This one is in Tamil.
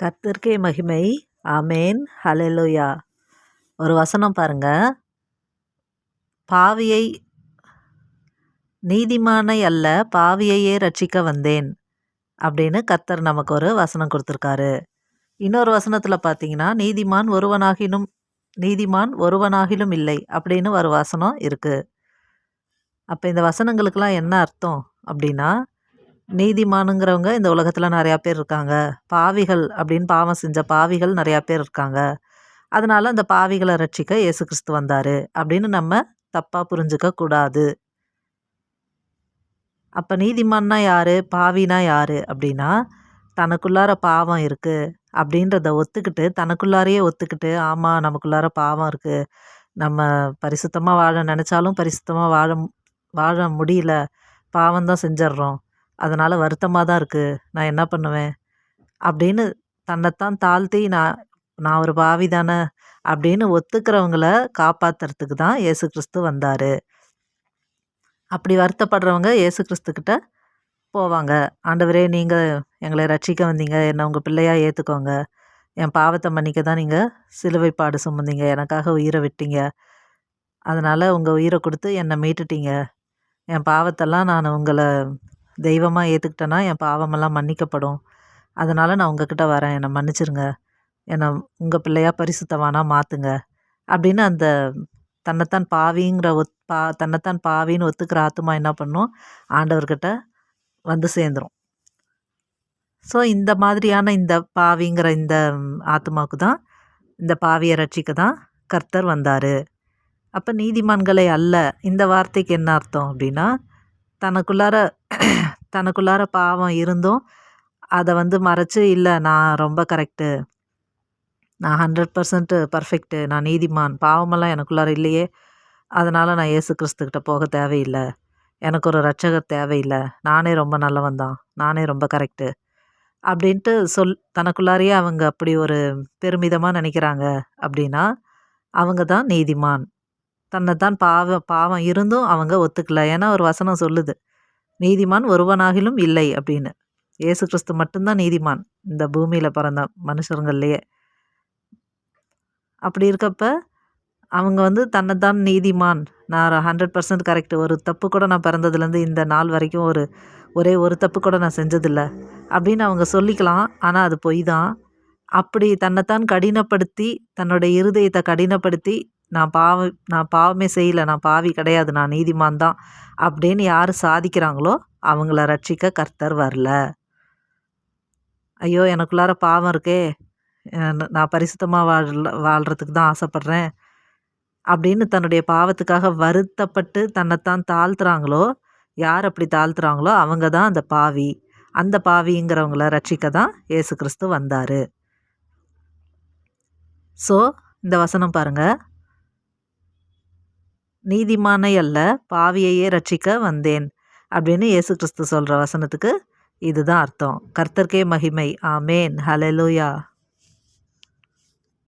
கர்த்தருக்கே மகிமை. ஆமேன். ஹல்லேலூயா. ஒரு வசனம் பாருங்க. பாவியை நீதிமானை அல்ல பாவியையே ரட்சிக்க வந்தேன் அப்படின்னு கர்த்தர் நமக்கு ஒரு வசனம் கொடுத்துருக்காரு. இன்னொரு வசனத்தில் பார்த்தீங்கன்னா நீதிமான் ஒருவனாகிலும் இல்லை அப்படின்னு ஒரு வசனம் இருக்கு. அப்போ இந்த வசனங்களுக்கெல்லாம் என்ன அர்த்தம் அப்படின்னா, நீதிமானுங்கிறவங்க இந்த உலகத்தில் நிறையா பேர் இருக்காங்க, பாவிகள் அப்படின்னு பாவம் செஞ்ச பாவிகள் நிறையா பேர் இருக்காங்க, அதனால அந்த பாவிகளை ரட்சிக்க இயேசு கிறிஸ்து வந்தார் அப்படின்னு நம்ம தப்பாக புரிஞ்சுக்க கூடாது. அப்போ நீதிமான்னா யார், பாவினா யார் அப்படின்னா, தனக்குள்ளார பாவம் இருக்குது அப்படின்றத ஒத்துக்கிட்டு, தனக்குள்ளாரையே ஒத்துக்கிட்டு, ஆமாம் நமக்குள்ளார பாவம் இருக்குது, நம்ம பரிசுத்தமாக வாழ நினச்சாலும் பரிசுத்தமாக வாழ முடியல, பாவம்தான் செஞ்சிட்றோம், அதனால் வருத்தமாக தான் இருக்குது, நான் என்ன பண்ணுவேன் அப்படின்னு தன்னைத்தான் தாழ்த்தி நான் ஒரு பாவி தானே அப்படின்னு ஒத்துக்கிறவங்கள காப்பாற்றுறதுக்கு தான் இயேசு கிறிஸ்து வந்தார். அப்படி வருத்தப்படுறவங்க இயேசு கிறிஸ்துக்கிட்ட போவாங்க. ஆண்டவரே, நீங்கள் எங்களை ரட்சிக்க வந்தீங்க, என்னை உங்கள் பிள்ளையாக ஏற்றுக்கோங்க, என் பாவத்தை மன்னிக்க தான் நீங்கள் சிலுவைப்பாடு சுமந்தீங்க, எனக்காக உயிரை விட்டீங்க, அதனால் உங்கள் உயிரை கொடுத்து என்னை மீட்டுட்டீங்க, என் பாவத்தெல்லாம் நான் உங்களை தெய்வமாக ஏற்றுக்கிட்டேன்னா என் பாவமெல்லாம் மன்னிக்கப்படும், அதனால் நான் உங்ககிட்ட வரேன், என்னை மன்னிச்சிருங்க, என்னை உங்கள் பிள்ளையாக பரிசுத்தவானாக மாற்றுங்க அப்படின்னு அந்த தன்னைத்தான் பாவின்னு ஒத்துக்கிற ஆத்துமா என்ன பண்ணும், ஆண்டவர்கிட்ட வந்து சேர்ந்துடும். ஸோ இந்த மாதிரியான இந்த பாவிங்கிற இந்த ஆத்மாவுக்கு தான், இந்த பாவியை ரட்சிக்க தான் கர்த்தர் வந்தார். அப்போ நீதிமான்களை அல்ல, இந்த வார்த்தைக்கு என்ன அர்த்தம் அப்படின்னா, தனக்குள்ளார பாவம் இருந்தும் அதை மறைச்சு, இல்லை நான் ரொம்ப கரெக்டு, நான் 100% பர்ஃபெக்ட்டு, நான் நீதிமான், பாவமெல்லாம் எனக்குள்ளார இல்லையே, அதனால் நான் இயேசு கிறிஸ்துக்கிட்ட போக தேவையில்லை, எனக்கு ஒரு ரட்சகர் தேவையில்லை, நானே ரொம்ப நல்லவன் தான், நானே ரொம்ப கரெக்டு அப்படின்ட்டு தனக்குள்ளாரையே அவங்க அப்படி ஒரு பெருமிதமாக நினைக்கிறாங்க அப்படின்னா, அவங்க தான் நீதிமான். தன்னைத்தான் பாவம் இருந்தும் அவங்க ஒத்துக்கல. ஏன்னா ஒரு வசனம் சொல்லுது, நீதிமான் ஒருவனாகிலும் இல்லை அப்படின்னு. இயேசு கிறிஸ்து மட்டும்தான் நீதிமான் இந்த பூமியில் பிறந்த மனுஷருங்கள்லையே. அப்படி இருக்கப்ப அவங்க தன்னைத்தான் நீதிமான், நான் 100% கரெக்டு, ஒரு தப்பு கூட நான் பிறந்ததுலேருந்து இந்த நாள் வரைக்கும் ஒரே ஒரு தப்பு கூட நான் செஞ்சதில்லை அப்படின்னு அவங்க சொல்லிக்கலாம். ஆனால் அது பொய் தான். அப்படி தன்னைத்தான் கடினப்படுத்தி, தன்னுடைய இருதயத்தை கடினப்படுத்தி, நான் பாவமே செய்யலை, நான் பாவி கிடையாது, நான் நீதிமான் தான் அப்படின்னு யார் சாதிக்கிறாங்களோ அவங்கள ரட்சிக்க கர்த்தர் வரல. ஐயோ, எனக்குள்ளார பாவம் இருக்கே, நான் பரிசுத்தமாக வாழ்கிறதுக்கு தான் ஆசைப்பட்றேன் அப்படின்னு தன்னுடைய பாவத்துக்காக வருத்தப்பட்டு தன்னைத்தான் தாழ்த்துறாங்களோ, யார் அப்படி தாழ்த்துறாங்களோ அவங்க தான் அந்த பாவி. அந்த பாவிங்கிறவங்கள ரட்சிக்க தான் இயேசு கிறிஸ்து வந்தார். ஸோ இந்த வசனம் பாருங்க, நீதிமானை அல்ல பாவியையே ரட்சிக்க வந்தேன் அப்படின்னு இயேசு கிறிஸ்து சொல்கிற வசனத்துக்கு இதுதான் அர்த்தம். கர்த்தருக்கே மகிமை. ஆமேன். ஹல்லேலூயா.